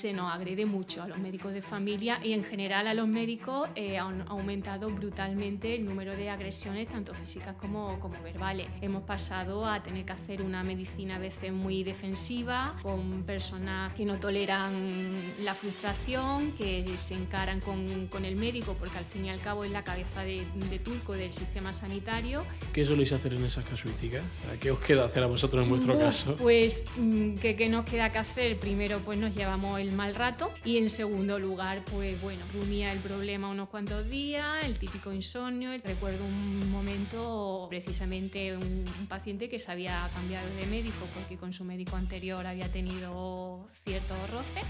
se nos agrede mucho a los médicos de familia y en general a los médicos ha aumentado brutalmente el número de agresiones, tanto físicas como verbales. Hemos pasado a tener que hacer una medicina a veces muy defensiva, con personas que no toleran la frustración, que se encaran con el médico porque al fin y al cabo es la cabeza de turco del sistema sanitario. ¿Qué soléis hacer en esas casuísticas? ¿Qué os queda hacer a vosotros en vuestro caso? Pues, ¿qué nos queda que hacer? Primero, pues nos llevamos el mal rato y en segundo lugar, pues bueno, rumía el problema unos cuantos días, el típico insomnio. Recuerdo un momento, precisamente un paciente que se había cambiado de médico porque con su médico anterior había tenido cierto roce,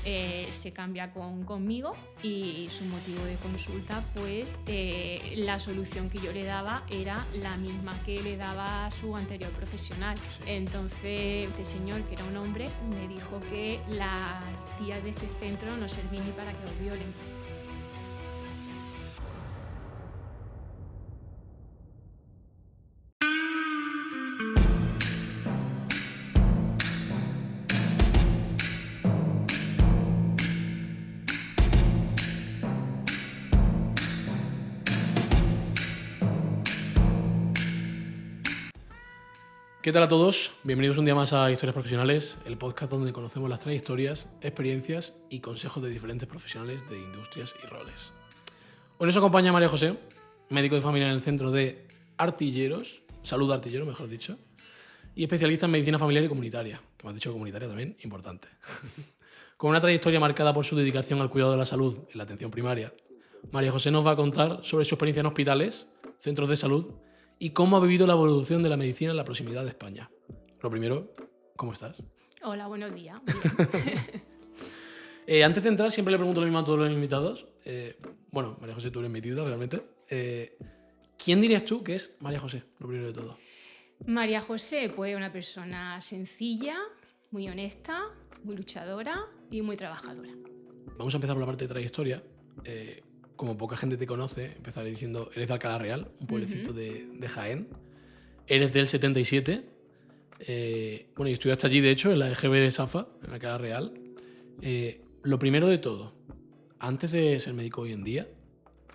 se cambia conmigo y su motivo de consulta, pues la solución que yo le daba era la misma que le daba a su anterior profesional. Sí. Entonces, este señor, que era un hombre, me dijo que las tías de este centro no servían ni para que os violen. ¿Qué tal a todos? Bienvenidos un día más a Historias Profesionales, el podcast donde conocemos las trayectorias, experiencias y consejos de diferentes profesionales de industrias y roles. Hoy nos acompaña María José, médico de familia en el Centro de Artilleros, Salud de Artilleros, mejor dicho, y especialista en medicina familiar y comunitaria, que me has dicho comunitaria también, importante. Con una trayectoria marcada por su dedicación al cuidado de la salud en la atención primaria, María José nos va a contar sobre su experiencia en hospitales, centros de salud y cómo ha vivido la evolución de la medicina en la proximidad de España. Lo primero, ¿cómo estás? Hola, buenos días. Antes de entrar, siempre le pregunto lo mismo a todos los invitados. Bueno, María José, tú eres metida realmente. ¿Quién dirías tú que es María José, lo primero de todo? María José, pues una persona sencilla, muy honesta, muy luchadora y muy trabajadora. Vamos a empezar por la parte de trayectoria. Como poca gente te conoce, empezaré diciendo, eres de Alcalá Real, un pueblecito de Jaén. Eres del 77. Bueno, y estudiaste allí, de hecho, en la EGB de Safa, en Alcalá Real. Lo primero de todo, antes de ser médico hoy en día,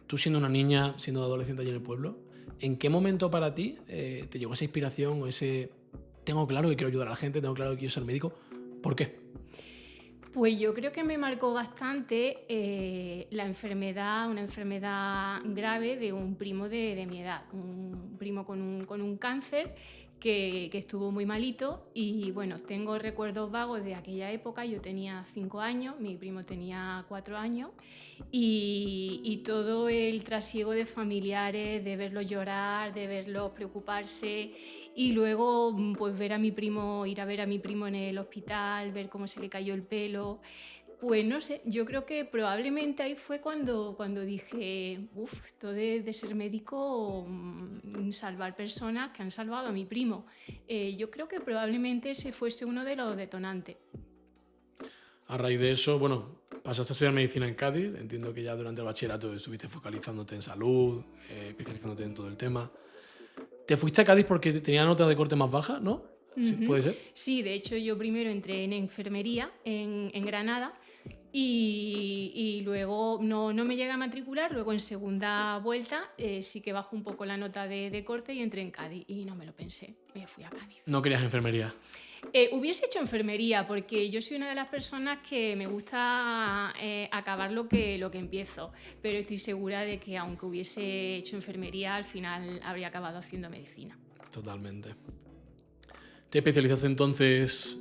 tú siendo una niña, siendo adolescente allí en el pueblo, ¿en qué momento para ti te llegó esa inspiración o ese tengo claro que quiero ayudar a la gente, tengo claro que quiero ser médico? ¿Por qué? Pues yo creo que me marcó bastante una enfermedad grave de un primo de mi edad, un primo con un cáncer que estuvo muy malito y bueno, tengo recuerdos vagos de aquella época. Yo tenía 5 años, mi primo tenía 4 años y todo el trasiego de familiares, de verlos llorar, de verlos preocuparse y luego pues ir a ver a mi primo en el hospital, ver cómo se le cayó el pelo. Pues no sé, yo creo que probablemente ahí fue cuando dije, esto de ser médico, salvar personas que han salvado a mi primo. Yo creo que probablemente ese fuese uno de los detonantes. A raíz de eso, bueno, pasaste a estudiar medicina en Cádiz. Entiendo que ya durante el bachillerato estuviste focalizándote en salud, especializándote en todo el tema. ¿Te fuiste a Cádiz porque tenía nota de corte más baja, no? ¿Sí, puede ser? Sí, de hecho yo primero entré en enfermería en Granada y luego no me llegué a matricular, luego en segunda vuelta sí que bajó un poco la nota de corte y entré en Cádiz y no me lo pensé, me fui a Cádiz. ¿No querías enfermería? Hubiese hecho enfermería porque yo soy una de las personas que me gusta acabar lo que empiezo, pero estoy segura de que aunque hubiese hecho enfermería al final habría acabado haciendo medicina. Totalmente. Te especializaste entonces,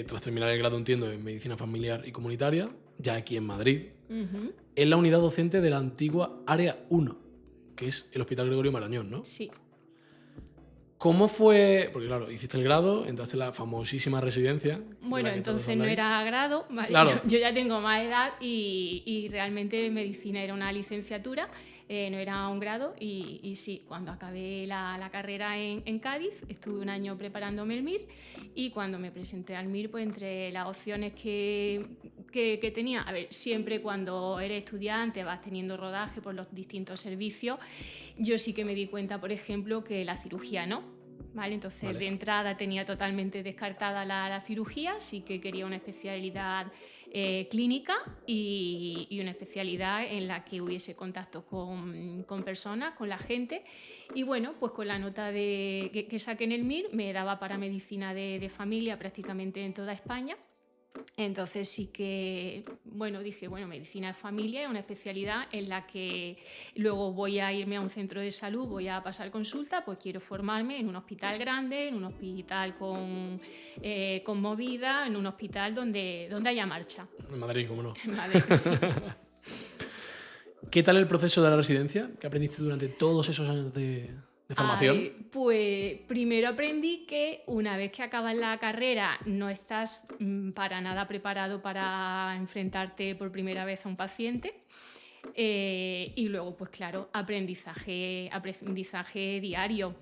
tras terminar el grado, entiendo, en medicina familiar y comunitaria, ya aquí en Madrid, en la unidad docente de la antigua Área 1, que es el Hospital Gregorio Marañón, ¿no? Sí. ¿Cómo fue? Porque claro, hiciste el grado, entraste en la famosísima residencia. Bueno, entonces no era grado, ¿vale? Claro. Yo ya tengo más edad y realmente medicina era una licenciatura, no era un grado y sí, cuando acabé la carrera en Cádiz estuve un año preparándome el MIR y cuando me presenté al MIR, pues entre las opciones que tenía, a ver, siempre cuando eres estudiante vas teniendo rodaje por los distintos servicios, yo sí que me di cuenta, por ejemplo, que la cirugía no. ¿Vale? Entonces, de entrada tenía totalmente descartada la cirugía, sí que quería una especialidad clínica y una especialidad en la que hubiese contacto con personas, con la gente. Y bueno, pues con la nota que saqué en el MIR me daba para medicina de familia prácticamente en toda España. Entonces sí que, bueno, dije, bueno, medicina de familia es una especialidad en la que luego voy a irme a un centro de salud, voy a pasar consulta, pues quiero formarme en un hospital grande, en un hospital con movida, en un hospital donde haya marcha. En Madrid, cómo no. En Madrid, sí. ¿Qué tal el proceso de la residencia que aprendiste durante todos esos años de formación? Pues primero aprendí que una vez que acabas la carrera no estás para nada preparado para enfrentarte por primera vez a un paciente. Y luego, pues claro, aprendizaje diario.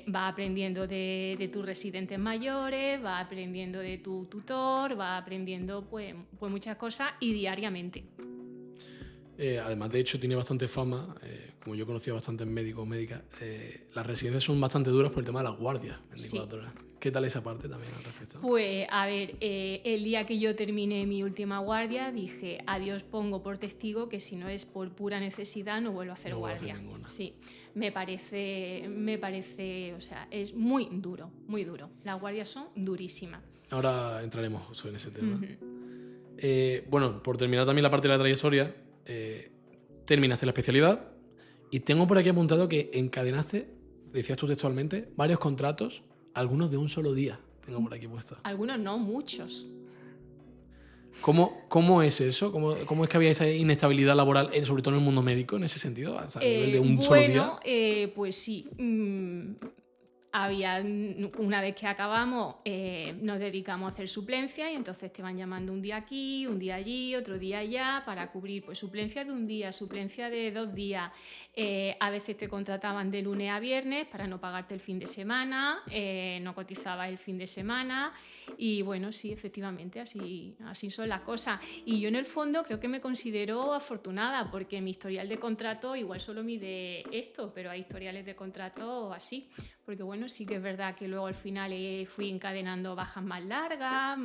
Vas aprendiendo de tus residentes mayores, vas aprendiendo de tu tutor, vas aprendiendo pues muchas cosas y diariamente. Además, de hecho, tiene bastante fama, como yo conocía bastantes médicos o médicas, las residencias son bastante duras por el tema de las guardias 24 horas. ¿Qué tal esa parte también al respecto? Pues a ver, el día que yo terminé mi última guardia dije, a Dios pongo por testigo que si no es por pura necesidad no vuelvo a hacer guardia. Sí, me parece, o sea, es muy duro, muy duro. Las guardias son durísimas. Ahora entraremos justo en ese tema. Bueno, por terminar también la parte de la trayectoria, terminaste la especialidad y tengo por aquí apuntado que encadenaste, decías tú textualmente, varios contratos, algunos de un solo día. Tengo por aquí puesto. Algunos no, muchos. ¿Cómo es eso? ¿Cómo es que había esa inestabilidad laboral, sobre todo en el mundo médico, en ese sentido? O sea, a nivel de un solo día. Pues sí. Una vez que acabamos, nos dedicamos a hacer suplencia y entonces te van llamando un día aquí, un día allí, otro día allá para cubrir pues suplencia de un día, suplencia de 2 días. A veces te contrataban de lunes a viernes para no pagarte el fin de semana, no cotizabas el fin de semana y bueno, sí, efectivamente, así son las cosas. Y yo en el fondo creo que me considero afortunada porque mi historial de contrato igual solo mide esto, pero hay historiales de contrato así. Porque bueno, sí que es verdad que luego al final fui encadenando bajas más largas,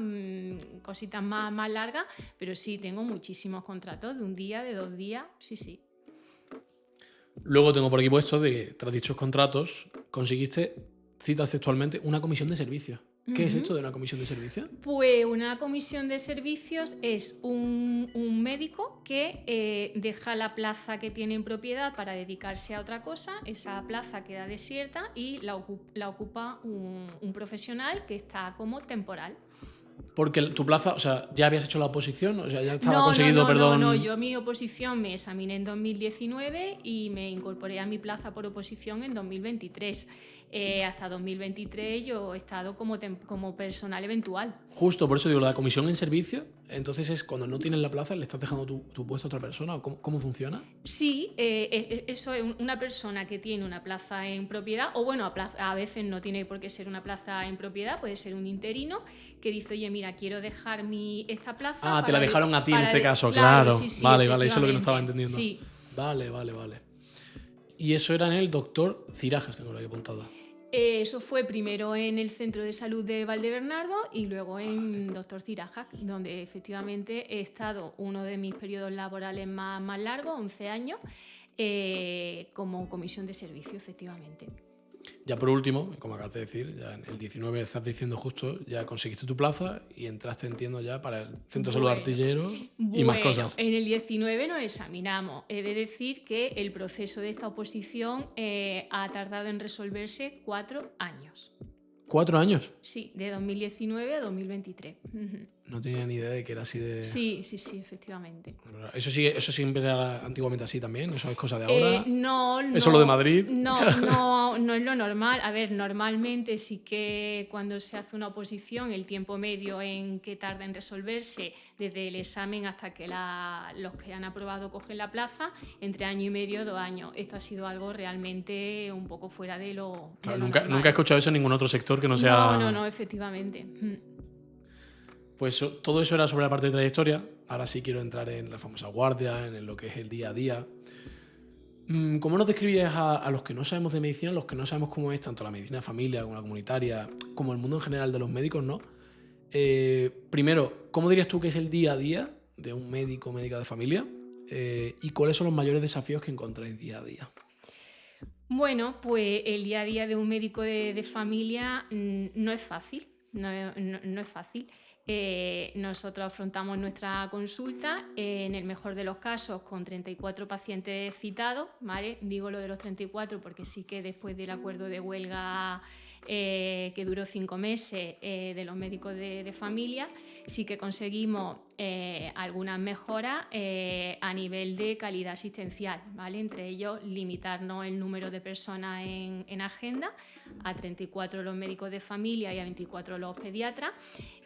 cositas más largas, pero sí, tengo muchísimos contratos de un día, de 2 días, sí. Luego tengo por aquí puesto tras dichos contratos, conseguiste, citas textualmente, una comisión de servicios. ¿Qué es esto de una comisión de servicios? Pues una comisión de servicios es un médico que deja la plaza que tiene en propiedad para dedicarse a otra cosa, esa plaza queda desierta y la ocupa un profesional que está como temporal. Porque tu plaza, o sea, ya habías hecho la oposición, o sea, ya estaba conseguido, perdón. No, yo mi oposición me examiné en 2019 y me incorporé a mi plaza por oposición en 2023. Hasta 2023 yo he estado como personal eventual. Justo, por eso digo, la comisión en servicio, entonces es cuando no tienes la plaza, le estás dejando tu puesto a otra persona, ¿o cómo funciona? Sí, eso es una persona que tiene una plaza en propiedad, o bueno, a veces no tiene por qué ser una plaza en propiedad, puede ser un interino que dice, oye, mira, quiero dejar esta plaza. Te la dejaron a ti en este caso, claro. Sí, vale, eso es lo que no estaba entendiendo. Sí. Vale. Y eso era en el doctor Cirajas, tengo lo que apuntado. Eso fue primero en el Centro de Salud de Valdebernardo y luego en Dr. Cirajas, donde efectivamente he estado uno de mis periodos laborales más largos, 11 años, como comisión de servicio, efectivamente. Ya por último, como acabas de decir, ya en el 19 estás diciendo justo, ya conseguiste tu plaza y entraste, entiendo, ya para el Centro de Salud Artilleros y más cosas. En el 19 nos examinamos. He de decir que el proceso de esta oposición ha tardado en resolverse 4 años. ¿4 años? Sí, de 2019 a 2023. No tenía ni idea de que era así de... Sí, efectivamente. ¿Eso siempre era antiguamente así también? ¿Eso es cosa de ahora? No. ¿Eso es lo de Madrid? No es lo normal. A ver, normalmente sí que cuando se hace una oposición, el tiempo medio en que tarda en resolverse, desde el examen hasta que los que han aprobado cogen la plaza, entre 1 año y medio, 2 años. Esto ha sido algo realmente un poco fuera de lo nunca he escuchado eso en ningún otro sector que no sea... No, efectivamente. Pues todo eso era sobre la parte de trayectoria. Ahora sí quiero entrar en la famosa guardia, en lo que es el día a día. ¿Cómo nos describías a los que no sabemos de medicina, a los que no sabemos cómo es tanto la medicina de familia como la comunitaria, como el mundo en general de los médicos, ¿no? Primero, ¿cómo dirías tú que es el día a día de un médico o médica de familia? ¿Y cuáles son los mayores desafíos que encontráis día a día? Bueno, pues el día a día de un médico de familia no es fácil, no es fácil. Nosotros afrontamos nuestra consulta, en el mejor de los casos, con 34 pacientes citados, ¿vale? Digo lo de los 34 porque sí que después del acuerdo de huelga que duró 5 meses de los médicos de familia, sí que conseguimos algunas mejoras a nivel de calidad asistencial, ¿vale? Entre ellos, limitarnos el número de personas en agenda, a 34 los médicos de familia y a 24 los pediatras,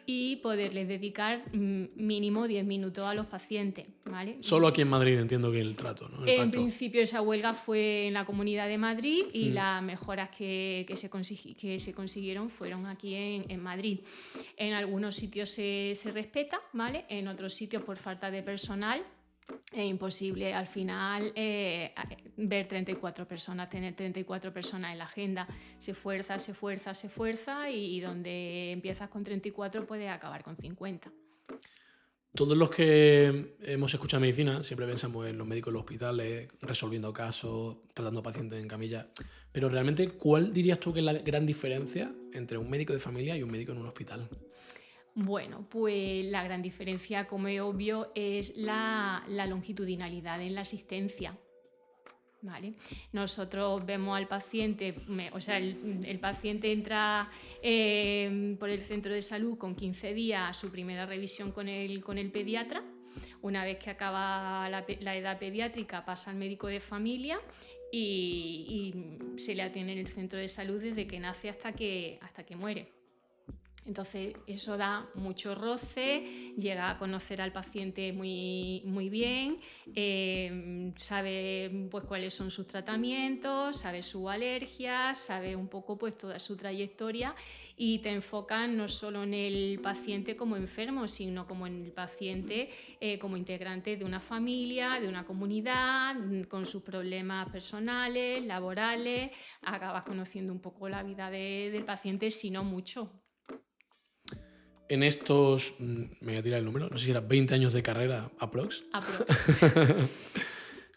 y poderles dedicar mínimo 10 minutos a los pacientes, ¿vale? Solo aquí en Madrid entiendo que el trato, ¿no? El En pacto. principio esa huelga fue en la Comunidad de Madrid y las mejoras que se consiguieron fueron aquí en Madrid. En algunos sitios se respeta, ¿vale? En otros sitios, por falta de personal, es imposible al final ver 34 personas, tener 34 personas en la agenda. Se fuerza y donde empiezas con 34 puedes acabar con 50. Todos los que hemos escuchado medicina siempre pensamos en los médicos en los hospitales, resolviendo casos, tratando pacientes en camilla. Pero realmente, ¿cuál dirías tú que es la gran diferencia entre un médico de familia y un médico en un hospital? Bueno, pues la gran diferencia, como es obvio, es la longitudinalidad en la asistencia. ¿Vale? Nosotros vemos al paciente, el paciente entra por el centro de salud con 15 días a su primera revisión con el pediatra. Una vez que acaba la edad pediátrica, pasa al médico de familia y se le atiende en el centro de salud desde que nace hasta que muere. Entonces eso da mucho roce, llega a conocer al paciente muy, muy bien, sabe pues cuáles son sus tratamientos, sabe sus alergias, sabe un poco pues toda su trayectoria, y te enfocan no solo en el paciente como enfermo, sino como en el paciente como integrante de una familia, de una comunidad, con sus problemas personales, laborales. Acabas conociendo un poco la vida del paciente, si no mucho. En estos, me voy a tirar el número, no sé si era 20 años de carrera, aprox.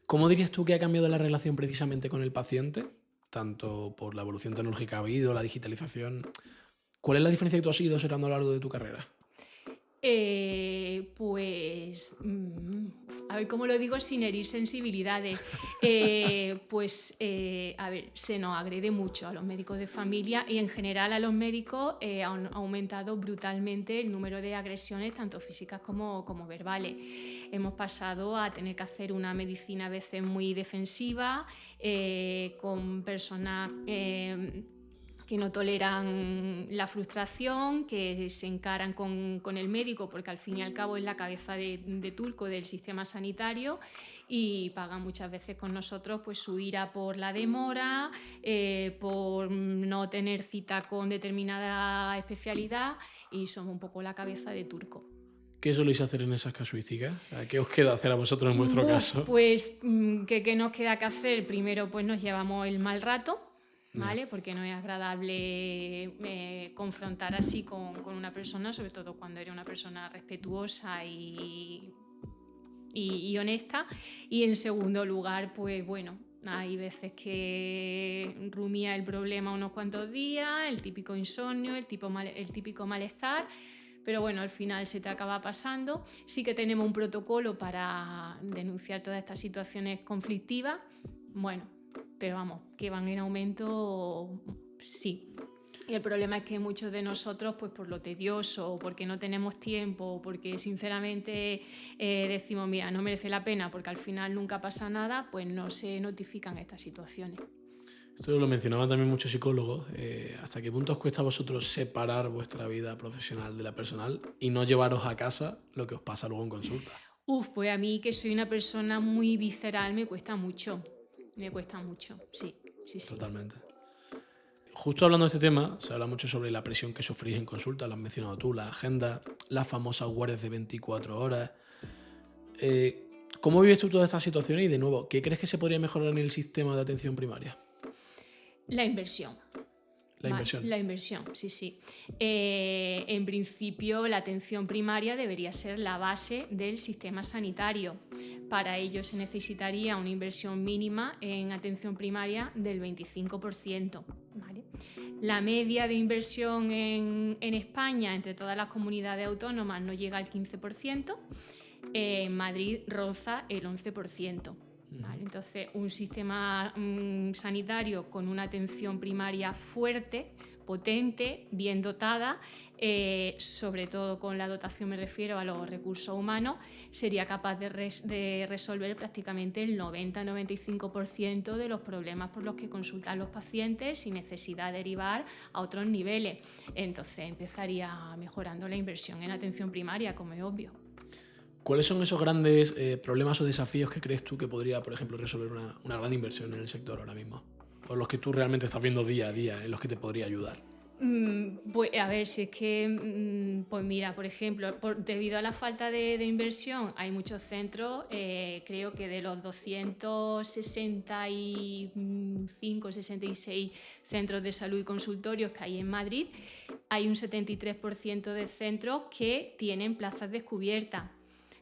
¿Cómo dirías tú que ha cambiado la relación precisamente con el paciente? Tanto por la evolución tecnológica que ha habido, la digitalización. ¿Cuál es la diferencia que tú has ido observando a lo largo de tu carrera? A ver cómo lo digo sin herir sensibilidades. Se nos agrede mucho a los médicos de familia, y en general a los médicos ha aumentado brutalmente el número de agresiones, tanto físicas como verbales. Hemos pasado a tener que hacer una medicina a veces muy defensiva, con personas que no toleran la frustración, que se encaran con el médico porque al fin y al cabo es la cabeza de turco del sistema sanitario, y pagan muchas veces con nosotros pues su ira por la demora, por no tener cita con determinada especialidad, y somos un poco la cabeza de turco. ¿Qué soléis hacer en esas casuísticas? ¿Qué os queda hacer a vosotros en vuestro caso? Pues, ¿qué nos queda que hacer? Primero, pues nos llevamos el mal rato, ¿vale? Porque no es agradable confrontar así con una persona, sobre todo cuando eres una persona respetuosa y honesta. Y en segundo lugar, pues bueno, hay veces que rumía el problema unos cuantos días, el típico insomnio, el típico malestar, pero bueno, al final se te acaba pasando. Sí que tenemos un protocolo para denunciar todas estas situaciones conflictivas, bueno, pero vamos, que van en aumento, sí. Y el problema es que muchos de nosotros, pues por lo tedioso, o porque no tenemos tiempo, o porque sinceramente decimos, mira, no merece la pena porque al final nunca pasa nada, pues no se notifican estas situaciones. Esto lo mencionaban también muchos psicólogos. ¿Hasta qué punto os cuesta a vosotros separar vuestra vida profesional de la personal y no llevaros a casa lo que os pasa luego en consulta? Pues a mí, que soy una persona muy visceral, me cuesta mucho. Me cuesta mucho, sí. Totalmente. Justo hablando de este tema, se habla mucho sobre la presión que sufrís en consulta, lo has mencionado tú, la agenda, las famosas guardias de 24 horas. ¿Cómo vives tú todas estas situaciones? Y de nuevo, ¿qué crees que se podría mejorar en el sistema de atención primaria? La inversión. La inversión. La inversión, sí. En principio, la atención primaria debería ser la base del sistema sanitario. Para ello se necesitaría una inversión mínima en atención primaria del 25%. ¿Vale? La media de inversión en España entre todas las comunidades autónomas no llega al 15%. En Madrid roza el 11%. ¿Vale? Entonces, un sistema sanitario con una atención primaria fuerte, potente, bien dotada, sobre todo con la dotación me refiero a los recursos humanos, sería capaz de resolver prácticamente el 90-95% de los problemas por los que consultan los pacientes sin necesidad de derivar a otros niveles. Entonces empezaría mejorando la inversión en atención primaria, como es obvio. ¿Cuáles son esos grandes problemas o desafíos que crees tú que podría, por ejemplo, resolver una gran inversión en el sector ahora mismo? O los que tú realmente estás viendo día a día, en los que te podría ayudar. Pues a ver, si es que, pues mira, por ejemplo, debido a la falta de inversión, hay muchos centros, creo que de los 265, 66 centros de salud y consultorios que hay en Madrid, hay un 73% de centros que tienen plazas descubiertas,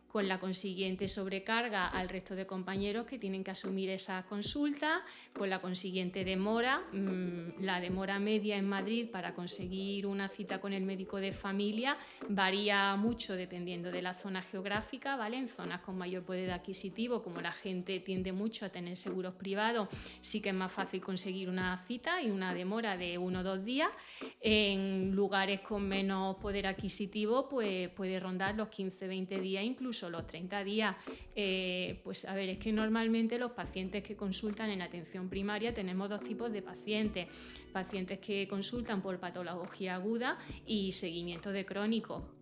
con la consiguiente sobrecarga al resto de compañeros que tienen que asumir esas consultas, con la consiguiente demora. La demora media en Madrid para conseguir una cita con el médico de familia varía mucho dependiendo de la zona geográfica, ¿vale? En zonas con mayor poder adquisitivo, como la gente tiende mucho a tener seguros privados, sí que es más fácil conseguir una cita y una demora de 1 o 2 días. En lugares con menos poder adquisitivo, pues puede rondar los 15-20 días, incluso los 30 días. Pues a ver, es que normalmente los pacientes que consultan en atención primaria tenemos 2 tipos de pacientes. Pacientes que consultan por patología aguda y seguimiento de crónico.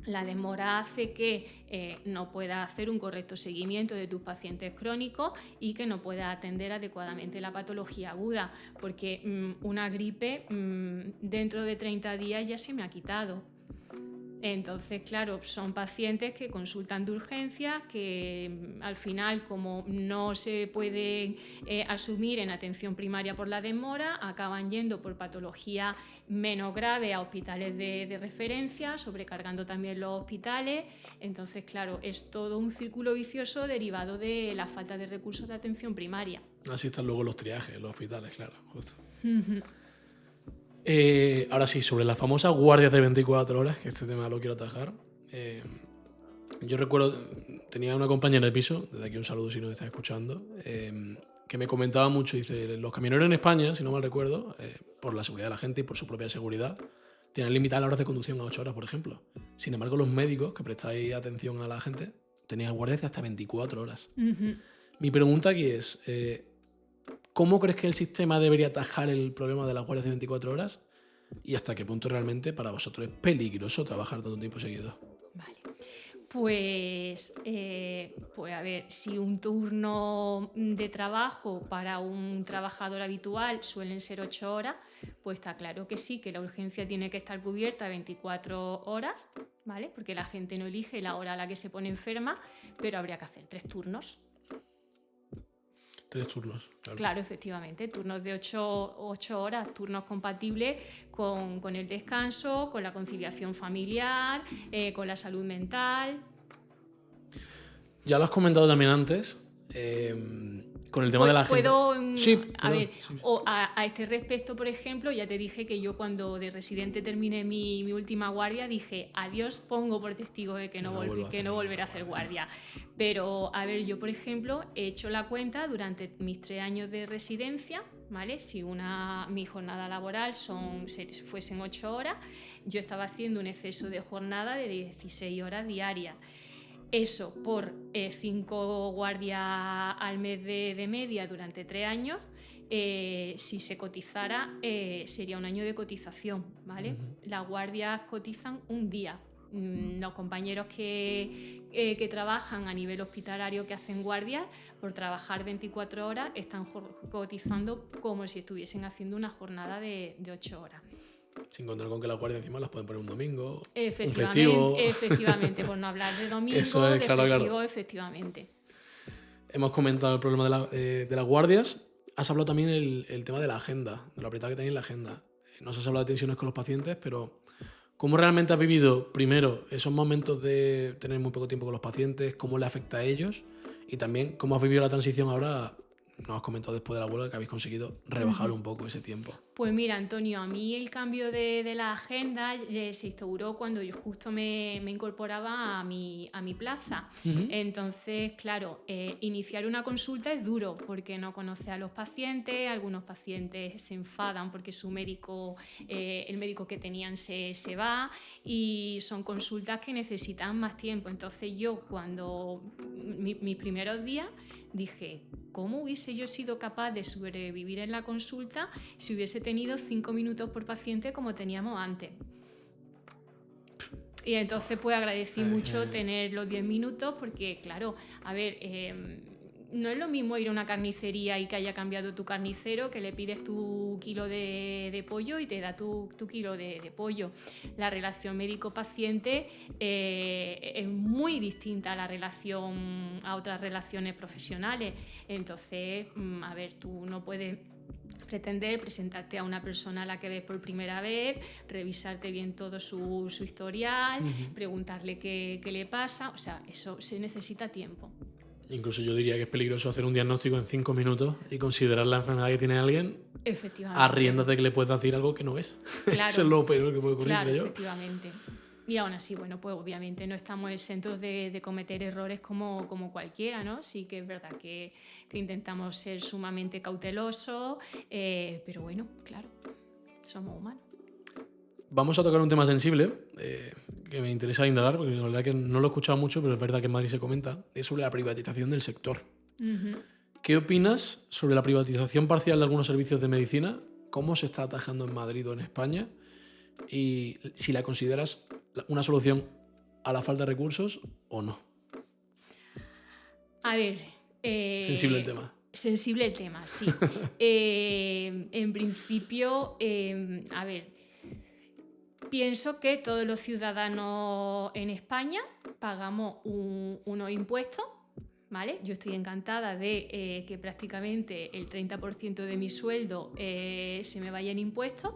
La demora hace que no puedas hacer un correcto seguimiento de tus pacientes crónicos y que no puedas atender adecuadamente la patología aguda, porque una gripe dentro de 30 días ya se me ha quitado. Entonces, claro, son pacientes que consultan de urgencia, que al final, como no se pueden asumir en atención primaria por la demora, acaban yendo por patología menos grave a hospitales de referencia, sobrecargando también los hospitales. Entonces, claro, es todo un círculo vicioso derivado de la falta de recursos de atención primaria. Así están luego los triajes, los hospitales, claro, justo. Ahora sí, sobre las famosas guardias de 24 horas, que este tema lo quiero atajar. Yo recuerdo, tenía una compañera de piso, desde aquí un saludo si nos está escuchando, que me comentaba mucho, dice, los camioneros en España, si no mal recuerdo, por la seguridad de la gente y por su propia seguridad, tienen limitadas las horas de conducción a 8 horas, por ejemplo. Sin embargo, los médicos que prestáis atención a la gente tenían guardias de hasta 24 horas. Mi pregunta aquí es, ¿cómo crees que el sistema debería atajar el problema de las guardias de 24 horas? ¿Y hasta qué punto realmente para vosotros es peligroso trabajar tanto tiempo seguido? Vale. Pues a ver, si un turno de trabajo para un trabajador habitual suelen ser 8 horas, pues está claro que sí, que la urgencia tiene que estar cubierta 24 horas, ¿vale? Porque la gente no elige la hora a la que se pone enferma, pero habría que hacer 3 turnos. 3 turnos. Claro, efectivamente, turnos de 8 horas, turnos compatibles con el descanso, con la conciliación familiar, con la salud mental. Ya lo has comentado también antes, con el tema de la gente. A este respecto, por ejemplo, ya te dije que yo cuando de residente terminé mi última guardia dije, adiós, pongo por testigo de que no volveré a hacer guardia. Pero, a ver, yo, por ejemplo, he hecho la cuenta durante mis 3 años de residencia, ¿vale? Si mi jornada laboral fuesen 8 horas, yo estaba haciendo un exceso de jornada de 16 horas diarias. Eso por 5 guardias al mes de media durante 3 años, si se cotizara, sería un año de cotización, ¿vale? Las guardias cotizan un día. Los compañeros que trabajan a nivel hospitalario, que hacen guardias, por trabajar 24 horas, están cotizando como si estuviesen haciendo una jornada de 8 horas. Sin contar con que las guardias encima las pueden poner un domingo, un festivo. Efectivamente, por no hablar de domingo, eso es, de festivo, claro. Efectivamente. Hemos comentado el problema de las guardias. Has hablado también el tema de la agenda, de lo apretada que tenéis la agenda. nos has hablado de tensiones con los pacientes, pero ¿cómo realmente has vivido, primero, esos momentos de tener muy poco tiempo con los pacientes? ¿Cómo le afecta a ellos? Y también, ¿cómo has vivido la transición ahora? Nos has comentado después de la huelga que habéis conseguido rebajar un poco ese tiempo. Pues mira, Antonio, a mí el cambio de la agenda se instauró cuando yo justo me incorporaba a mi plaza. Entonces, claro, iniciar una consulta es duro porque no conoce a los pacientes, algunos pacientes se enfadan porque su médico, el médico que tenían se va, y son consultas que necesitan más tiempo. Entonces yo cuando mis primeros días dije, ¿cómo hubiese yo sido capaz de sobrevivir en la consulta si hubiese tenido 5 minutos por paciente como teníamos antes? Y entonces pues agradecí mucho tener los 10 minutos porque, claro, a ver, no es lo mismo ir a una carnicería y que haya cambiado tu carnicero, que le pides tu kilo de pollo y te da tu kilo de pollo. La relación médico-paciente es muy distinta a otras relaciones profesionales. Entonces, a ver, tú no puedes pretender presentarte a una persona a la que ves por primera vez, revisarte bien todo su historial, preguntarle qué le pasa. O sea, eso se necesita tiempo. Incluso yo diría que es peligroso hacer un diagnóstico en 5 minutos y considerar la enfermedad que tiene alguien a riendas de que le puedes decir algo que no es. Claro, eso es lo peor que puede ocurrir, claro, creo yo. Efectivamente. Y aún así, bueno, pues obviamente no estamos exentos de cometer errores como cualquiera, ¿no? Sí que es verdad que intentamos ser sumamente cautelosos, pero bueno, claro, somos humanos. Vamos a tocar un tema sensible que me interesa indagar, porque la verdad que no lo he escuchado mucho, pero es verdad que en Madrid se comenta, es sobre la privatización del sector. ¿Qué opinas sobre la privatización parcial de algunos servicios de medicina? ¿Cómo se está atajando en Madrid o en España? Y si la consideras una solución a la falta de recursos o no. A ver... sensible el tema. Sensible el tema, sí. En principio, a ver, pienso que todos los ciudadanos en España pagamos unos impuestos, ¿vale? Yo estoy encantada de que prácticamente el 30% de mi sueldo se me vaya en impuestos,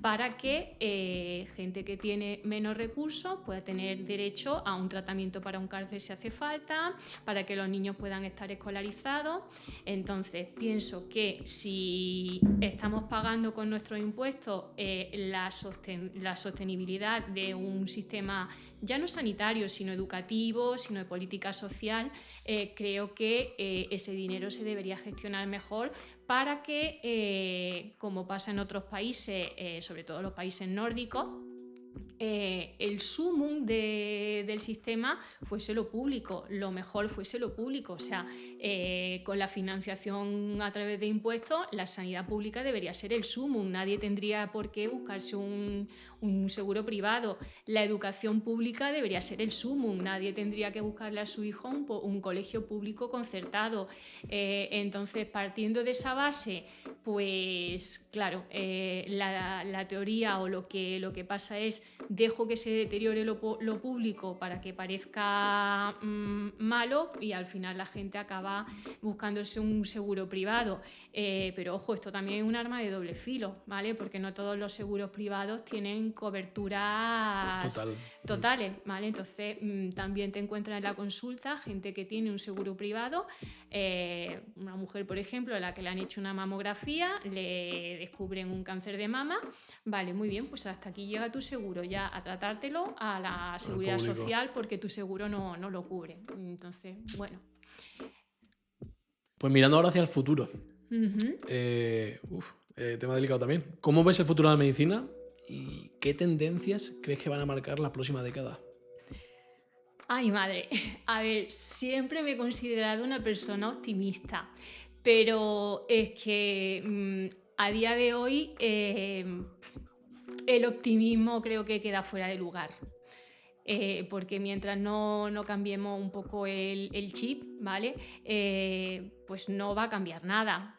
para que gente que tiene menos recursos pueda tener derecho a un tratamiento para un cáncer si hace falta, para que los niños puedan estar escolarizados. Entonces, pienso que si estamos pagando con nuestros impuestos la sostenibilidad de un sistema ya no sanitario, sino educativo, sino de política social, creo que ese dinero se debería gestionar mejor para que, como pasa en otros países, sobre todo los países nórdicos, el sumum del sistema fuese lo público, lo mejor fuese lo público. O sea, con la financiación a través de impuestos, la sanidad pública debería ser el sumum. Nadie tendría por qué buscarse un seguro privado. La educación pública debería ser el sumum. Nadie tendría que buscarle a su hijo un colegio público concertado. Entonces, partiendo de esa base, pues claro, la teoría o lo que pasa es: dejo que se deteriore lo público para que parezca malo, y al final la gente acaba buscándose un seguro privado. Pero ojo, esto también es un arma de doble filo, ¿vale? Porque no todos los seguros privados tienen coberturas totales, ¿vale? Entonces también te encuentras en la consulta gente que tiene un seguro privado, una mujer, por ejemplo, a la que le han hecho una mamografía, le descubren un cáncer de mama, vale, muy bien, pues hasta aquí llega tu seguro, ya a tratártelo a la seguridad social, porque tu seguro no lo cubre. Entonces, bueno. Pues mirando ahora hacia el futuro, tema delicado también. ¿Cómo ves el futuro de la medicina y qué tendencias crees que van a marcar la próxima década? Ay, madre, a ver, siempre me he considerado una persona optimista, pero es que a día de hoy el optimismo creo que queda fuera de lugar. Porque mientras no cambiemos un poco el chip, ¿vale? Pues no va a cambiar nada.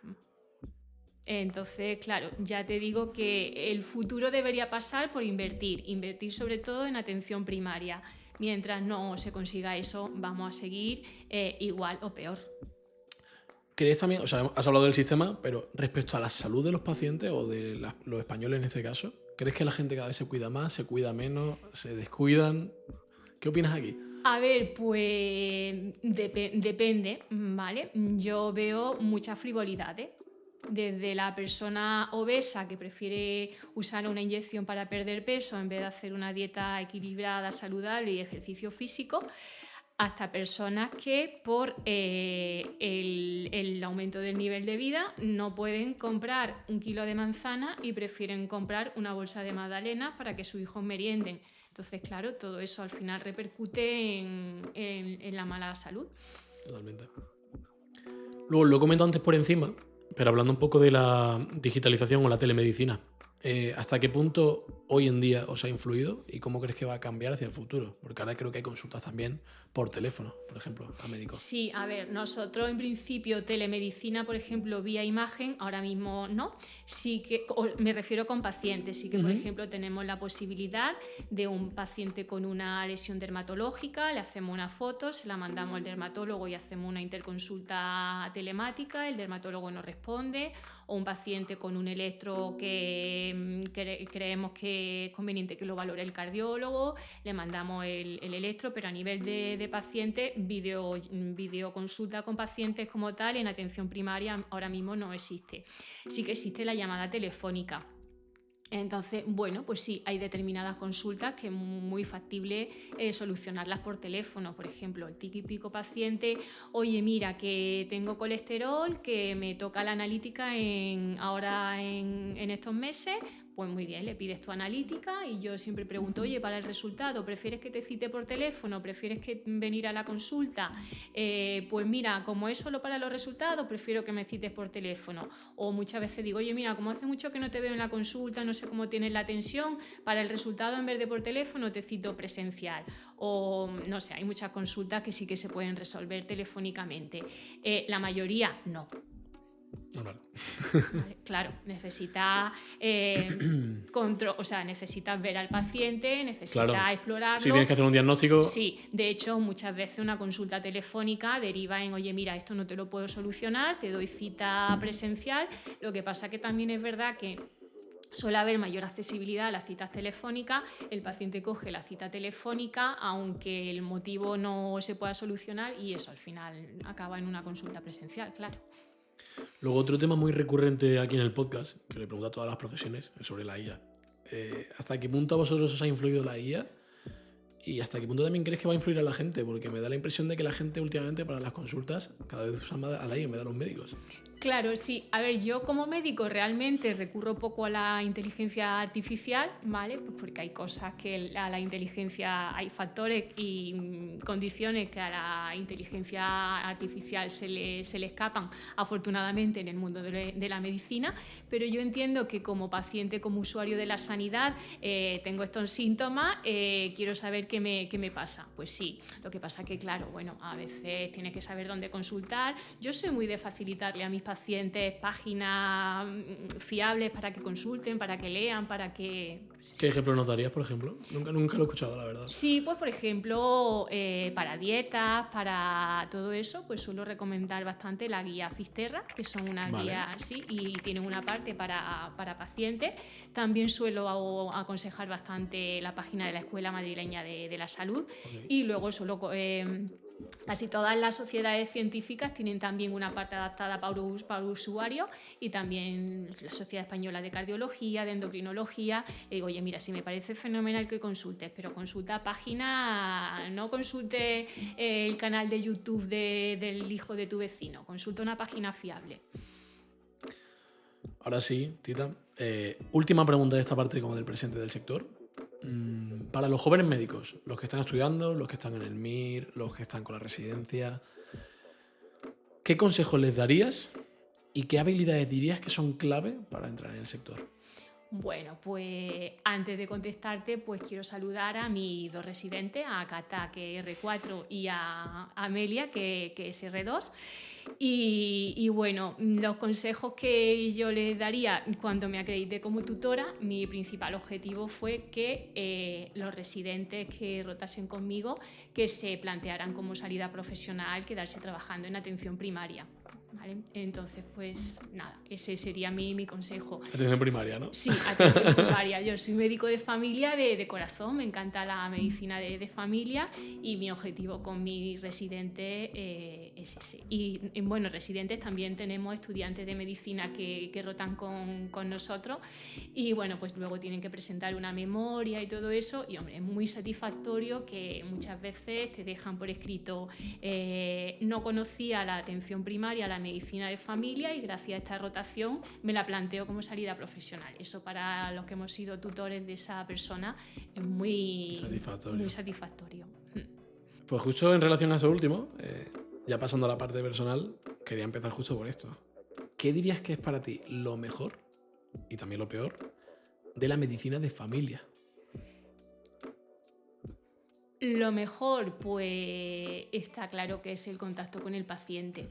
Entonces, claro, ya te digo que el futuro debería pasar por invertir sobre todo en atención primaria. Mientras no se consiga eso, vamos a seguir igual o peor. ¿crees también, o sea, has hablado del sistema, pero respecto a la salud de los pacientes o de los españoles en este caso, ¿crees que la gente cada vez se cuida más, se cuida menos, se descuidan? ¿Qué opinas aquí? A ver, pues depende, ¿vale? Yo veo muchas frivolidades. Desde la persona obesa que prefiere usar una inyección para perder peso en vez de hacer una dieta equilibrada, saludable y ejercicio físico, hasta personas que por el aumento del nivel de vida no pueden comprar 1 kilo de manzana y prefieren comprar una bolsa de magdalenas para que sus hijos merienden. Entonces, claro, todo eso al final repercute en la mala salud. Totalmente. Luego, lo he comentado antes por encima, pero hablando un poco de la digitalización o la telemedicina, ¿hasta qué punto hoy en día os ha influido y cómo crees que va a cambiar hacia el futuro? Porque ahora creo que hay consultas también por teléfono, por ejemplo, a médicos. Sí, a ver, nosotros en principio telemedicina, por ejemplo, vía imagen, ahora mismo no. Sí que, me refiero con pacientes, sí que por ejemplo tenemos la posibilidad de un paciente con una lesión dermatológica, le hacemos una foto, se la mandamos al dermatólogo y hacemos una interconsulta telemática, el dermatólogo nos responde, o un paciente con un electro que creemos que es conveniente que lo valore el cardiólogo, le mandamos el electro, pero a nivel de paciente, videoconsulta con pacientes como tal en atención primaria ahora mismo no existe. Sí que existe la llamada telefónica. Entonces, bueno, pues sí, hay determinadas consultas que es muy factible solucionarlas por teléfono. Por ejemplo, el típico paciente, oye, mira, que tengo colesterol, que me toca la analítica ahora en estos meses. Pues muy bien, le pides tu analítica y yo siempre pregunto, oye, para el resultado, ¿prefieres que te cite por teléfono? ¿Prefieres que venir a la consulta? Pues mira, como es solo para los resultados, prefiero que me cites por teléfono. O muchas veces digo, oye, mira, como hace mucho que no te veo en la consulta, no sé cómo tienes la tensión, para el resultado en vez de por teléfono te cito presencial. O no sé, hay muchas consultas que sí que se pueden resolver telefónicamente. La mayoría no. Normal. Vale, claro, necesitas necesitas ver al paciente, necesitas explorarlo. Si tienes que hacer un diagnóstico. Sí, de hecho, muchas veces una consulta telefónica deriva en, oye, mira, esto no te lo puedo solucionar, te doy cita presencial. Lo que pasa que también es verdad que suele haber mayor accesibilidad a las citas telefónicas, el paciente coge la cita telefónica aunque el motivo no se pueda solucionar y eso al final acaba en una consulta presencial, claro. Luego, otro tema muy recurrente aquí en el podcast, que le pregunto a todas las profesiones, es sobre la IA. ¿Hasta qué punto a vosotros os ha influido la IA? ¿Y hasta qué punto también crees que va a influir a la gente? Porque me da la impresión de que la gente últimamente para las consultas cada vez usa más a la IA en vez de a los médicos. Claro, sí. A ver, yo como médico realmente recurro poco a la inteligencia artificial, ¿vale? Pues porque hay cosas que a la inteligencia, hay factores y condiciones que a la inteligencia artificial se le escapan, afortunadamente, en el mundo de la medicina, pero yo entiendo que como paciente, como usuario de la sanidad, tengo estos síntomas, quiero saber qué me pasa. Pues sí, lo que pasa que, claro, bueno, a veces tienes que saber dónde consultar. Yo soy muy de facilitarle a mis pacientes páginas fiables para que consulten, para que lean, para que... ¿Qué ejemplo nos darías, por ejemplo? Nunca lo he escuchado, la verdad. Sí, pues por ejemplo, para dietas, para todo eso, pues suelo recomendar bastante la guía Fisterra, que son unas guías así y tienen una parte para pacientes. También suelo aconsejar bastante la página de la Escuela Madrileña de la Salud. Y luego suelo... casi todas las sociedades científicas tienen también una parte adaptada para usuarios y también la Sociedad Española de Cardiología, de Endocrinología. Le digo, oye, mira, si me parece fenomenal que consultes, pero consulta página, no consulte el canal de YouTube del hijo de tu vecino, consulta una página fiable. Ahora sí, Tita. Última pregunta de esta parte como del presente del sector. Para los jóvenes médicos, los que están estudiando, los que están en el MIR, los que están con la residencia, ¿qué consejos les darías y qué habilidades dirías que son clave para entrar en el sector? Bueno, pues antes de contestarte, pues quiero saludar a mis dos residentes, a Cata, que es R4, y a Amelia, que es R2. Y bueno, los consejos que yo les daría cuando me acredité como tutora, mi principal objetivo fue que los residentes que rotasen conmigo, que se plantearan como salida profesional quedarse trabajando en atención primaria. ¿vale? Entonces, pues nada, ese sería mi consejo. Atención primaria, ¿no? Sí, atención primaria. Yo soy médico de familia de corazón, me encanta la medicina de familia y mi objetivo con mi residente es ese. Y bueno, residentes también tenemos estudiantes de medicina que rotan con nosotros y bueno, pues luego tienen que presentar una memoria y todo eso y hombre, es muy satisfactorio que muchas veces te dejan por escrito no conocía la atención primaria, la medicina de familia y gracias a esta rotación me la planteo como salida profesional. Eso para los que hemos sido tutores de esa persona es muy satisfactorio. Pues justo en relación a eso último, ya pasando a la parte personal, quería empezar justo por esto. ¿Qué dirías que es para ti lo mejor y también lo peor de la medicina de familia? Lo mejor, pues está claro que es el contacto con el paciente.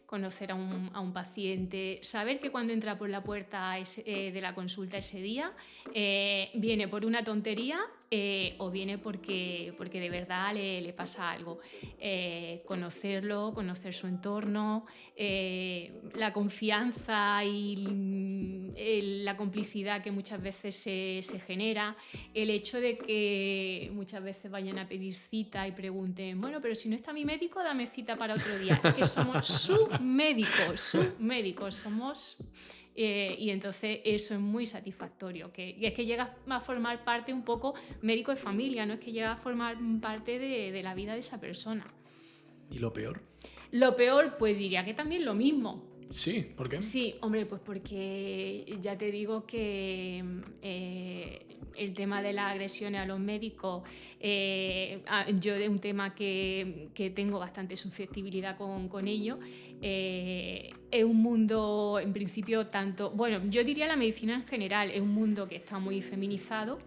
Conocer a un paciente, saber que cuando entra por la puerta de la consulta ese día viene por una tontería o viene porque de verdad le pasa algo. Conocerlo, conocer su entorno, la confianza y la complicidad que muchas veces se genera, el hecho de que muchas veces vayan a pedir cita y pregunten, bueno, pero si no está mi médico, dame cita para otro día. Es que somos su médico, somos... y entonces eso es muy satisfactorio, que es que llegas a formar parte un poco médico de familia, no es que llegas a formar parte de la vida de esa persona. ¿Y lo peor? Lo peor, pues diría que también lo mismo. Sí, ¿por qué? Sí, hombre, pues porque ya te digo que el tema de las agresiones a los médicos, yo de un tema que tengo bastante susceptibilidad con ello, es un mundo, en principio, bueno, yo diría la medicina en general, es un mundo que está muy feminizado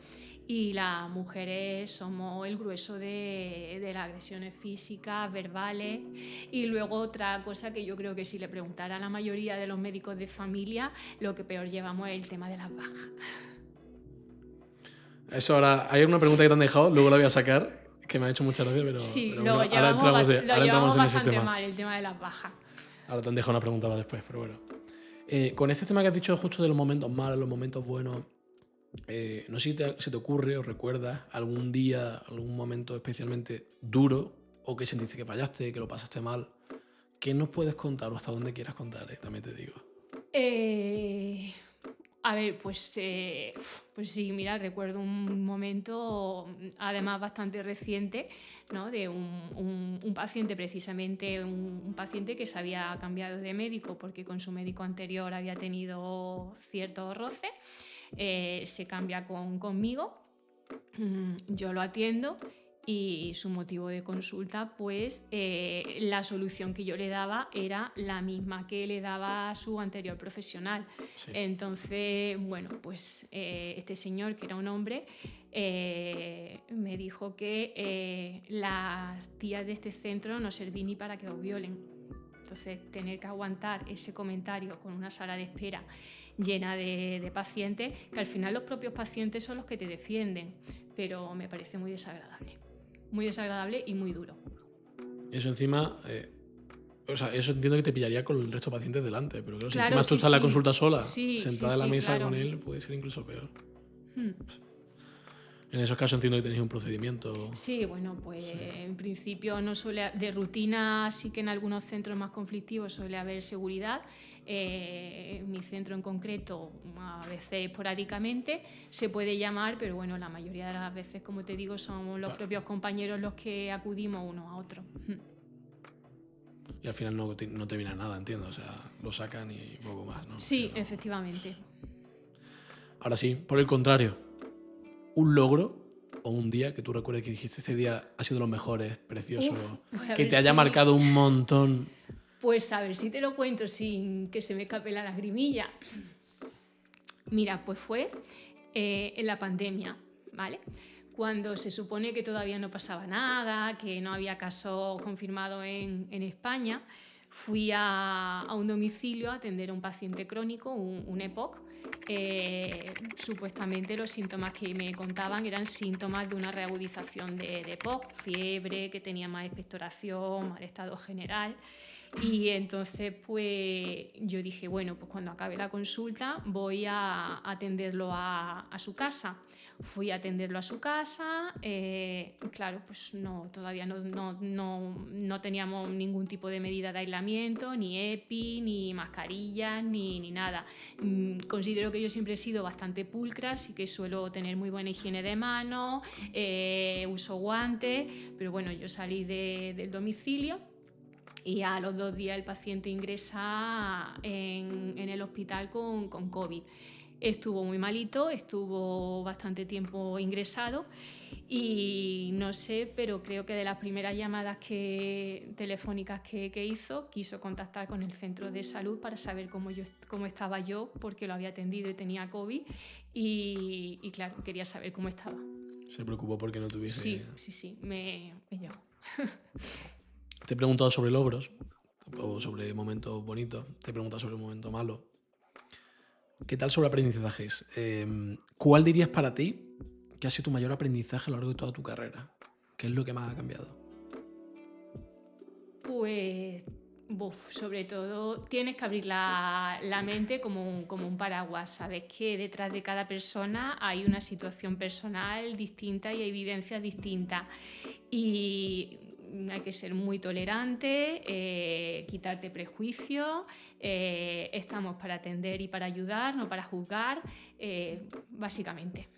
y las mujeres somos el grueso de las agresiones físicas, verbales. Y luego otra cosa que yo creo que si le preguntara a la mayoría de los médicos de familia, lo que peor llevamos es el tema de las bajas. Eso ahora, hay una pregunta que te han dejado, luego la voy a sacar, que me ha hecho mucha gracia, pero, sí, pero bueno, ahora entramos en ese tema. Mal, el tema de las bajas. Ahora te han dejado una pregunta para después, pero bueno. Con este tema que has dicho justo de los momentos malos, los momentos buenos, no sé si se te ocurre o recuerdas algún día, algún momento especialmente duro o que sentiste que fallaste, que lo pasaste mal. ¿Qué nos puedes contar o hasta dónde quieras contar? También te digo. A ver, pues sí, mira, recuerdo un momento, además bastante reciente, ¿no? De un paciente, precisamente un paciente que se había cambiado de médico porque con su médico anterior había tenido cierto roce. Se cambia conmigo, yo lo atiendo y su motivo de consulta, pues la solución que yo le daba era la misma que le daba a su anterior profesional. Sí. Entonces, bueno, pues este señor, que era un hombre, me dijo que las tías de este centro no servían ni para que os violen. Entonces, tener que aguantar ese comentario con una sala de espera llena de pacientes, que al final los propios pacientes son los que te defienden, pero me parece muy desagradable y muy duro. Eso encima, o sea, eso entiendo que te pillaría con el resto de pacientes delante, pero claro, si claro, encima tú estás en la consulta sola, sí, sentada en la mesa claro. Con él, puede ser incluso peor. En esos casos entiendo que tenéis un procedimiento. Sí, bueno, pues sí. En principio no suele, de rutina sí que en algunos centros más conflictivos suele haber seguridad. En mi centro en concreto, a veces esporádicamente, se puede llamar, pero bueno, la mayoría de las veces, como te digo, son los propios compañeros los que acudimos uno a otro. Y al final no termina nada, entiendo, o sea, lo sacan y poco más, ¿no? Sí, pero... efectivamente. Ahora sí, por el contrario, un logro o un día que tú recuerdes que dijiste este día ha sido de los mejores, precioso, que te haya marcado un montón. Pues a ver si te lo cuento sin que se me escape la lagrimilla. Mira, pues fue en la pandemia, ¿vale? Cuando se supone que todavía no pasaba nada, que no había casos confirmados en España, fui a un domicilio a atender a un paciente crónico, un EPOC. Supuestamente los síntomas que me contaban eran síntomas de una reagudización de EPOC, fiebre, que tenía más expectoración, mal estado general. Y entonces, pues yo dije, bueno, pues cuando acabe la consulta voy a atenderlo a su casa. Fui a atenderlo a su casa, claro, pues no, todavía no teníamos ningún tipo de medida de aislamiento, ni EPI, ni mascarillas, ni nada. Considero que yo siempre he sido bastante pulcra, así que suelo tener muy buena higiene de manos, uso guantes, pero bueno, yo salí del domicilio. Y a los 2 días el paciente ingresa en el hospital con COVID. Estuvo muy malito, estuvo bastante tiempo ingresado y no sé, pero creo que de las primeras llamadas telefónicas que hizo, quiso contactar con el centro de salud para saber cómo estaba yo, porque lo había atendido y tenía COVID y claro, quería saber cómo estaba. Se preocupó porque no tuviese... Sí, me llegó. Te he preguntado sobre logros o sobre momentos bonitos, te he preguntado sobre un momento malo. ¿Qué tal sobre aprendizajes? ¿Cuál dirías para ti que ha sido tu mayor aprendizaje a lo largo de toda tu carrera? ¿Qué es lo que más ha cambiado? Pues, sobre todo tienes que abrir la mente como un paraguas. Sabes que detrás de cada persona hay una situación personal distinta y hay vivencias distintas. Y hay que ser muy tolerante, quitarte prejuicios. Estamos para atender y para ayudar, no para juzgar, básicamente.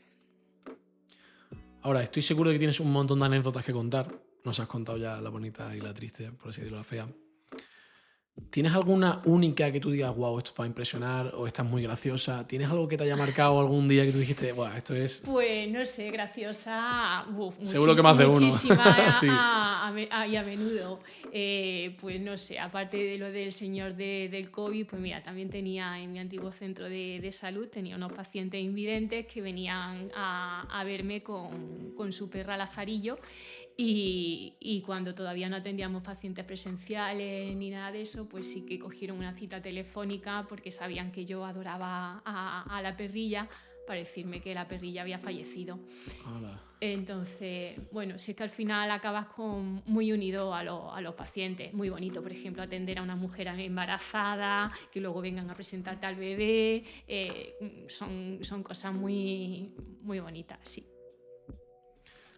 Ahora, estoy seguro de que tienes un montón de anécdotas que contar. Nos has contado ya la bonita y la triste, por así decirlo, la fea. ¿Tienes alguna única que tú digas, wow, esto va a impresionar o esta es muy graciosa? ¿Tienes algo que te haya marcado algún día que tú dijiste, wow, esto es...? Pues no sé, graciosa, seguro que más de uno. Muchísima sí. y a menudo. Pues no sé, aparte de lo del señor del COVID, pues mira, también tenía en mi antiguo centro de salud, tenía unos pacientes invidentes que venían a verme con su perra Lazarillo. Y cuando todavía no atendíamos pacientes presenciales ni nada de eso, pues sí que cogieron una cita telefónica porque sabían que yo adoraba a la perrilla para decirme que la perrilla había fallecido. Hola. Entonces, bueno, si es que al final acabas muy unido a los pacientes. Muy bonito, por ejemplo, atender a una mujer embarazada, que luego vengan a presentarte al bebé. Son cosas muy, muy bonitas, sí.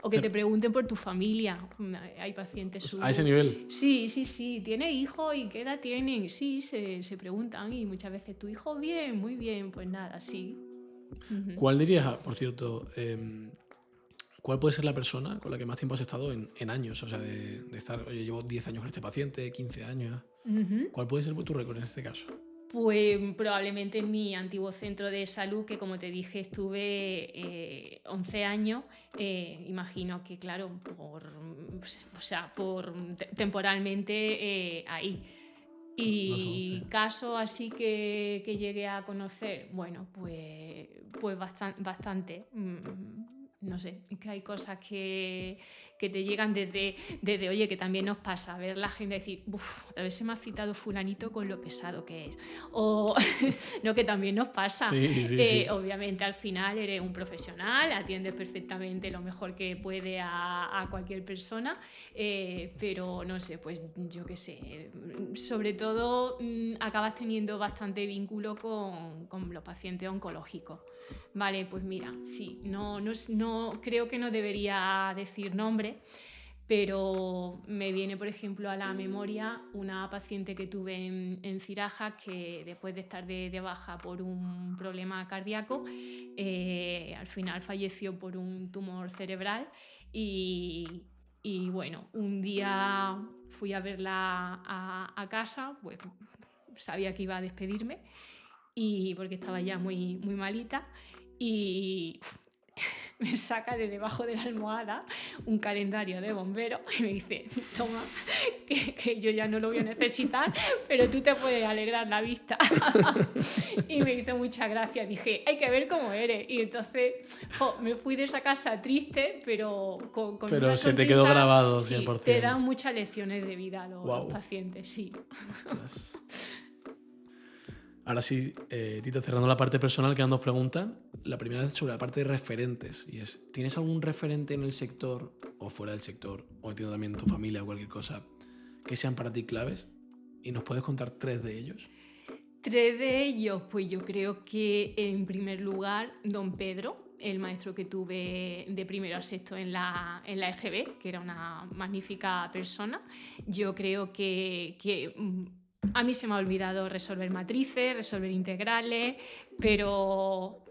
O que te pregunten por tu familia. Hay pacientes... ¿A ese nivel? Sí. ¿Tiene hijos y qué edad tienen? Sí, se preguntan y muchas veces, ¿tu hijo bien? Muy bien, pues nada, sí. ¿Cuál dirías, por cierto, cuál puede ser la persona con la que más tiempo has estado en años? O sea, de estar, oye, llevo 10 años con este paciente, 15 años. ¿Cuál puede ser tu récord en este caso? Pues probablemente en mi antiguo centro de salud, que como te dije estuve 11 años, imagino que claro, temporalmente ahí. Y casos así que llegué a conocer, bueno, pues bastante. No sé, es que hay cosas que te llegan desde, oye, que también nos pasa, ver la gente decir, otra vez se me ha citado fulanito con lo pesado que es. O, no, que también nos pasa. Sí. Obviamente al final eres un profesional, atiendes perfectamente lo mejor que puede a cualquier persona, pero no sé, pues yo qué sé, sobre todo acabas teniendo bastante vínculo con los pacientes oncológicos. Vale, pues mira, sí, no creo que no debería decir nombre, pero me viene, por ejemplo, a la memoria una paciente que tuve en Ciraja que después de estar de baja por un problema cardíaco, al final falleció por un tumor cerebral y bueno, un día fui a verla a casa, pues sabía que iba a despedirme y porque estaba ya muy, muy malita y me saca de debajo de la almohada un calendario de bombero y me dice, toma, que yo ya no lo voy a necesitar, pero tú te puedes alegrar la vista. Y me hizo muchas gracias. Dije, hay que ver cómo eres. Y entonces me fui de esa casa triste, pero con pero una se sonrisa. Te quedó grabado 100%. Sí, te dan muchas lecciones de vida a los pacientes, sí. Ostras. Ahora sí, Tito, cerrando la parte personal, quedan 2 preguntas. La primera es sobre la parte de referentes. Y es, ¿tienes algún referente en el sector o fuera del sector, o entiendo también tu familia o cualquier cosa, que sean para ti claves? ¿Y nos puedes contar 3 de ellos? 3 de ellos, pues yo creo que en primer lugar, don Pedro, el maestro que tuve de primero a sexto en la EGB, que era una magnífica persona. Yo creo que a mí se me ha olvidado resolver matrices, resolver integrales, pero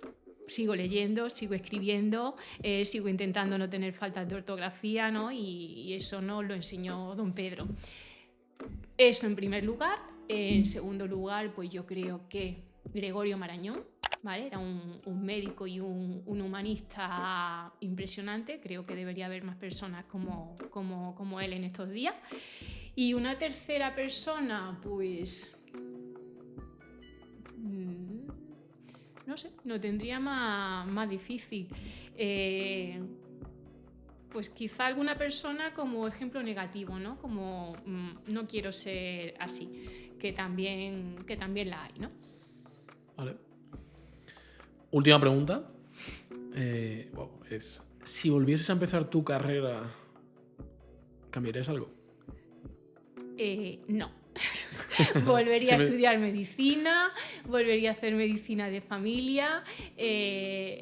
sigo leyendo, sigo escribiendo, sigo intentando no tener faltas de ortografía, ¿no? Y eso nos lo enseñó don Pedro. Eso en primer lugar. En segundo lugar, pues yo creo que Gregorio Marañón, ¿vale? Era un médico y un humanista impresionante. Creo que debería haber más personas como él en estos días. Y una tercera persona, pues no sé, lo tendría más difícil. Pues quizá alguna persona como ejemplo negativo, ¿no? Como no quiero ser así, que también la hay, ¿no? Vale. Última pregunta. Es, si volvieses a empezar tu carrera, ¿cambiarías algo? No. Volvería a estudiar medicina, volvería a hacer medicina de familia.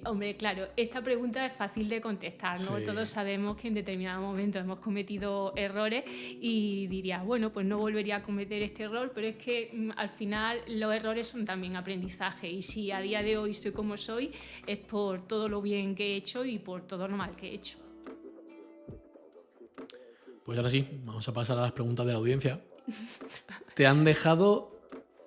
Hombre, claro, esta pregunta es fácil de contestar, ¿no? Sí. Todos sabemos que en determinado momento hemos cometido errores y diría, bueno, pues no volvería a cometer este error, pero es que al final los errores son también aprendizaje y si a día de hoy soy como soy es por todo lo bien que he hecho y por todo lo mal que he hecho. Pues ahora sí, vamos a pasar a las preguntas de la audiencia. Te han dejado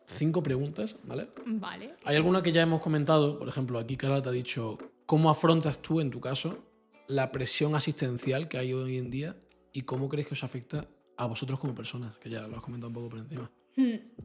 5 preguntas, ¿vale? Vale. Hay alguna que ya hemos comentado, por ejemplo, aquí Carla te ha dicho cómo afrontas tú, en tu caso, la presión asistencial que hay hoy en día y cómo crees que os afecta a vosotros como personas, que ya lo has comentado un poco por encima.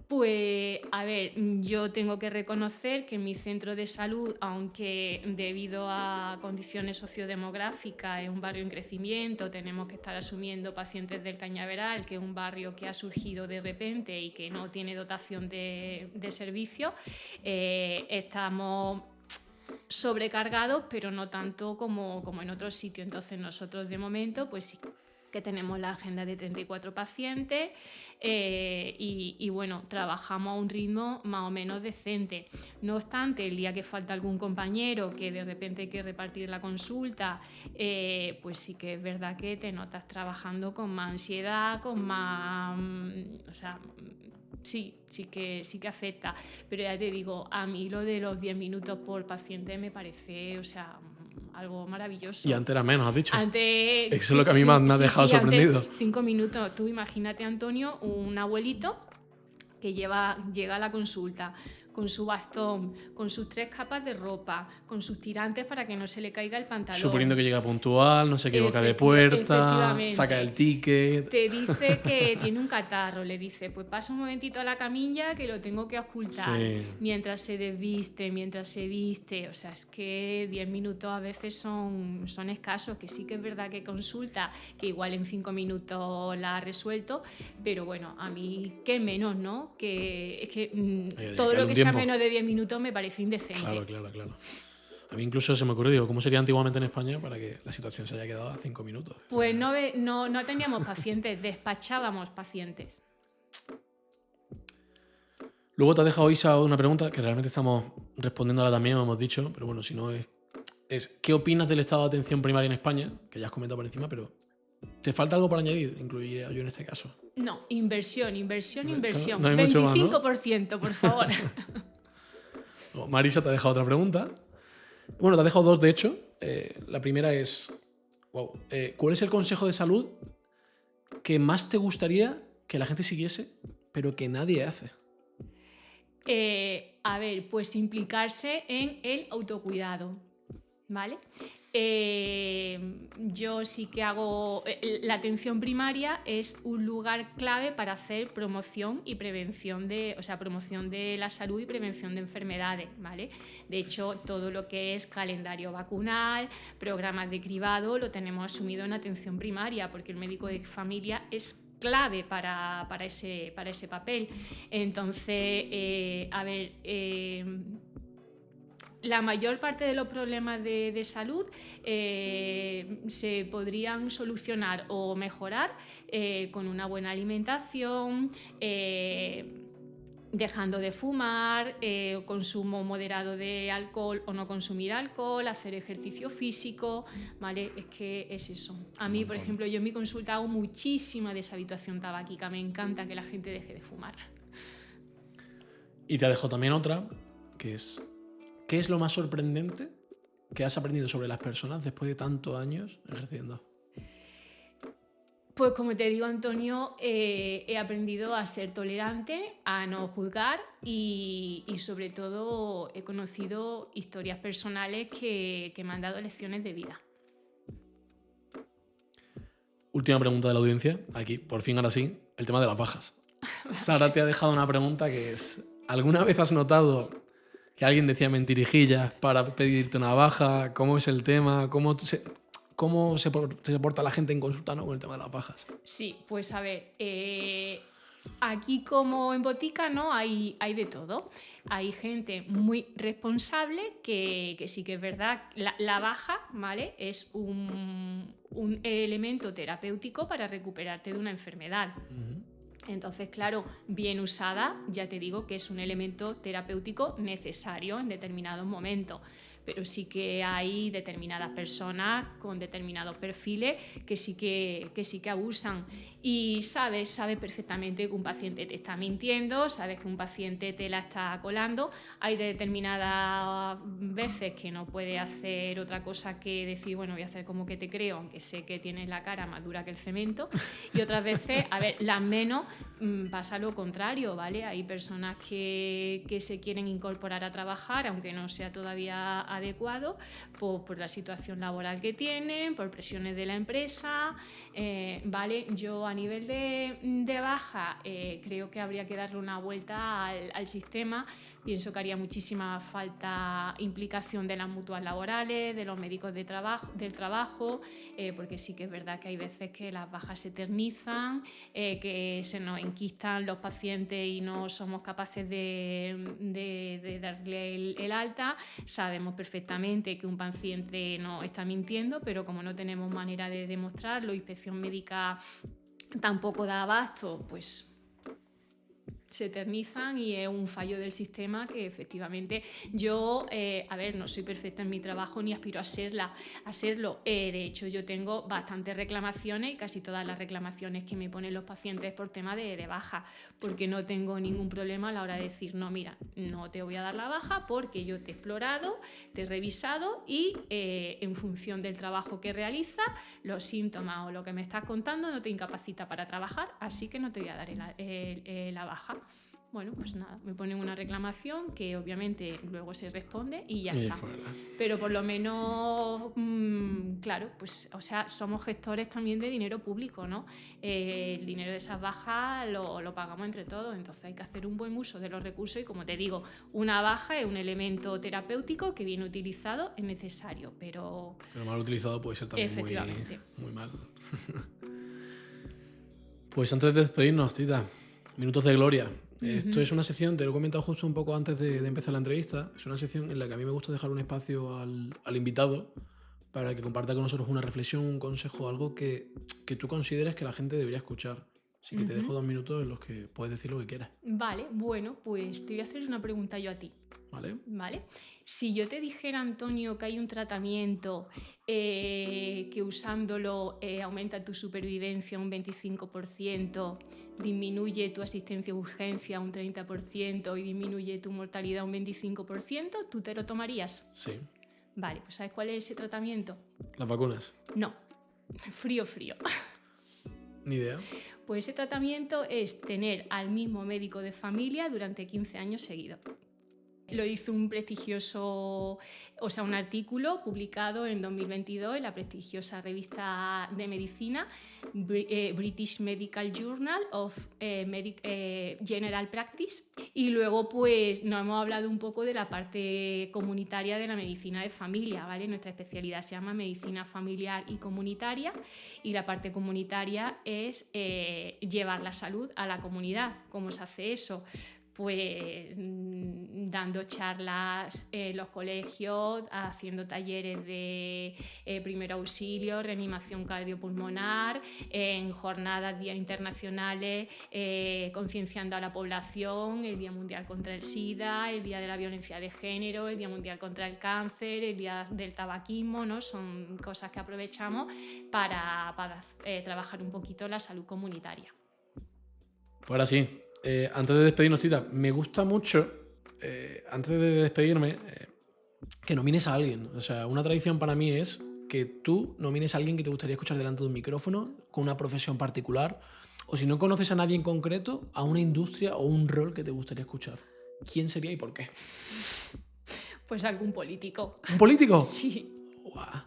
Pues, a ver, yo tengo que reconocer que en mi centro de salud, aunque debido a condiciones sociodemográficas es un barrio en crecimiento, tenemos que estar asumiendo pacientes del Cañaveral, que es un barrio que ha surgido de repente y que no tiene dotación de servicios, estamos sobrecargados, pero no tanto como en otros sitios. Entonces nosotros de momento, pues sí, que tenemos la agenda de 34 pacientes y bueno, trabajamos a un ritmo más o menos decente. No obstante, el día que falta algún compañero que de repente hay que repartir la consulta, pues sí que es verdad que te notas trabajando con más ansiedad, con más... o sea, sí que afecta. Pero ya te digo, a mí lo de los 10 minutos por paciente me parece, o sea... algo maravilloso. Y antes era menos, has dicho. Antes, eso es lo que a mí me ha dejado sorprendido. 5 minutos. Tú imagínate, Antonio, un abuelito que llega a la consulta con su bastón, con sus 3 capas de ropa, con sus tirantes para que no se le caiga el pantalón. Suponiendo que llega puntual, no se equivoca de puerta, saca el ticket. Te dice que tiene un catarro, le dice, pues pasa un momentito a la camilla que lo tengo que auscultar. Sí. Mientras se desviste, mientras se viste. O sea, es que 10 minutos a veces son escasos, que sí que es verdad que consulta, que igual en 5 minutos la ha resuelto, pero bueno, a mí qué menos, ¿no? Que es que todo lo que sea menos de 10 minutos me parece indecente. Claro. A mí incluso se me ocurrió, digo, ¿cómo sería antiguamente en España para que la situación se haya quedado a 5 minutos? Pues no teníamos pacientes, despachábamos pacientes. Luego te ha dejado Isa una pregunta que realmente estamos respondiéndola también, hemos dicho, pero bueno, si no es ¿qué opinas del estado de atención primaria en España? Que ya has comentado por encima, pero ¿te falta algo para añadir? Incluiría yo en este caso. No, inversión. No hay 25%, más, ¿no? Por favor. Marisa te ha dejado otra pregunta. Bueno, te ha dejado 2, de hecho. La primera es, ¿cuál es el consejo de salud que más te gustaría que la gente siguiese, pero que nadie hace? A ver, pues implicarse en el autocuidado, ¿vale? Yo sí que hago... La atención primaria es un lugar clave para hacer promoción y prevención promoción de la salud y prevención de enfermedades, ¿vale? De hecho, todo lo que es calendario vacunal, programas de cribado, lo tenemos asumido en atención primaria, porque el médico de familia es clave para ese papel. Entonces, la mayor parte de los problemas de salud se podrían solucionar o mejorar con una buena alimentación, dejando de fumar, consumo moderado de alcohol o no consumir alcohol, hacer ejercicio físico, ¿vale? Es que es eso. A mí, por ejemplo, yo en mi consulta hago muchísima deshabituación tabáquica, me encanta que la gente deje de fumar. Y te dejo también otra, que es, ¿qué es lo más sorprendente que has aprendido sobre las personas después de tantos años ejerciendo? Pues como te digo, Antonio, he aprendido a ser tolerante, a no juzgar y sobre todo he conocido historias personales que me han dado lecciones de vida. Última pregunta de la audiencia, aquí, por fin ahora sí, el tema de las bajas. Sara te ha dejado una pregunta que es, ¿alguna vez has notado que alguien decía mentirijillas para pedirte una baja? ¿Cómo es el tema? ¿Cómo se porta la gente en consulta, ¿no?, con el tema de las bajas? Sí, pues a ver, aquí como en botica, ¿no? Hay de todo. Hay gente muy responsable que sí que es verdad. La baja, ¿vale? Es un elemento terapéutico para recuperarte de una enfermedad. Entonces, claro, bien usada, ya te digo que es un elemento terapéutico necesario en determinados momentos. Pero sí que hay determinadas personas con determinados perfiles que sí que abusan. Y sabes perfectamente que un paciente te está mintiendo, sabes que un paciente te la está colando. Hay determinadas veces que no puede hacer otra cosa que decir, bueno, voy a hacer como que te creo, aunque sé que tienes la cara más dura que el cemento. Y otras veces, a ver, las menos, pasa lo contrario, ¿vale? Hay personas que se quieren incorporar a trabajar, aunque no sea todavía adecuado, por la situación laboral que tienen, por presiones de la empresa, ¿vale? Yo a nivel de baja creo que habría que darle una vuelta al sistema. Pienso que haría muchísima falta implicación de las mutuas laborales, de los médicos del trabajo, porque sí que es verdad que hay veces que las bajas se eternizan, que se nos enquistan los pacientes y no somos capaces de darle el alta. Sabemos perfectamente que un paciente no está mintiendo, pero como no tenemos manera de demostrarlo, inspección médica tampoco da abasto, pues se eternizan y es un fallo del sistema que efectivamente yo, a ver, no soy perfecta en mi trabajo ni aspiro a serlo. De hecho, yo tengo bastantes reclamaciones y casi todas las reclamaciones que me ponen los pacientes por tema de baja, porque no tengo ningún problema a la hora de decir, no, mira, no te voy a dar la baja porque yo te he explorado, te he revisado y en función del trabajo que realizas, los síntomas o lo que me estás contando no te incapacita para trabajar, así que no te voy a dar la baja. Bueno, pues nada, me ponen una reclamación que obviamente luego se responde y ya está. Pero por lo menos, claro, pues, o sea, somos gestores también de dinero público, ¿no? El dinero de esas bajas lo pagamos entre todos, entonces hay que hacer un buen uso de los recursos y, como te digo, una baja es un elemento terapéutico que bien utilizado es necesario, pero mal utilizado puede ser también muy mal. Pues antes de despedirnos, Tita, minutos de gloria. Esto es una sección, te lo he comentado justo un poco antes de empezar la entrevista, es una sección en la que a mí me gusta dejar un espacio al invitado para que comparta con nosotros una reflexión, un consejo, algo que tú consideres que la gente debería escuchar. Así que te dejo 2 minutos en los que puedes decir lo que quieras. Vale, bueno, pues te voy a hacer una pregunta yo a ti. Vale. Si yo te dijera, Antonio, que hay un tratamiento que usándolo aumenta tu supervivencia un 25%, disminuye tu asistencia a urgencia un 30% y disminuye tu mortalidad un 25%, ¿tú te lo tomarías? Sí. Vale, pues ¿sabes cuál es ese tratamiento? ¿Las vacunas? No, frío. Ni idea. Pues ese tratamiento es tener al mismo médico de familia durante 15 años seguidos. Lo hizo un artículo publicado en 2022 en la prestigiosa revista de medicina British Medical Journal of General Practice. Y luego pues nos hemos hablado un poco de la parte comunitaria de la medicina de familia, ¿vale? Nuestra especialidad se llama medicina familiar y comunitaria y la parte comunitaria es llevar la salud a la comunidad. ¿Cómo se hace eso? Pues dando charlas en los colegios, haciendo talleres de primer auxilio, reanimación cardiopulmonar, en jornadas, días internacionales, concienciando a la población, el Día Mundial contra el SIDA, el Día de la Violencia de Género, el Día Mundial contra el Cáncer, el Día del Tabaquismo, ¿no? Son cosas que aprovechamos para trabajar un poquito la salud comunitaria. Pues ahora sí, antes de despedirnos, Tita, me gusta mucho, antes de despedirme, que nomines a alguien. O sea, una tradición para mí es que tú nomines a alguien que te gustaría escuchar delante de un micrófono, con una profesión particular, o si no conoces a nadie en concreto, a una industria o un rol que te gustaría escuchar. ¿Quién sería y por qué? Pues algún político. ¿Un político? Sí. Guau.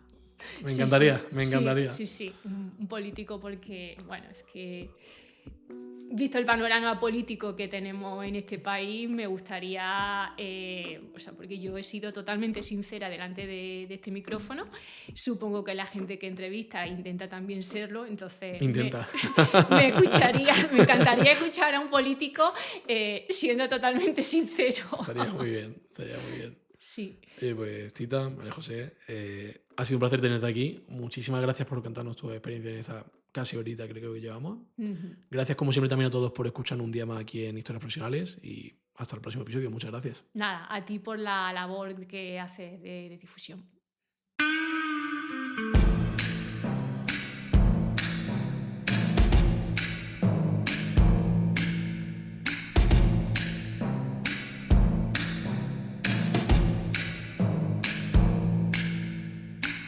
Me encantaría, me encantaría. Sí, un político porque, bueno, es que visto el panorama político que tenemos en este país, me gustaría, porque yo he sido totalmente sincera delante de este micrófono, supongo que la gente que entrevista intenta también serlo, entonces me encantaría escuchar a un político siendo totalmente sincero. Estaría muy bien. Sí. Pues Tita, María José, ha sido un placer tenerte aquí. Muchísimas gracias por contarnos tu experiencia en esta casi horita que creo que llevamos. Gracias como siempre también a todos por escucharnos un día más aquí en Historias Profesionales y hasta el próximo episodio. Muchas gracias. Nada, a ti por la labor que haces de difusión.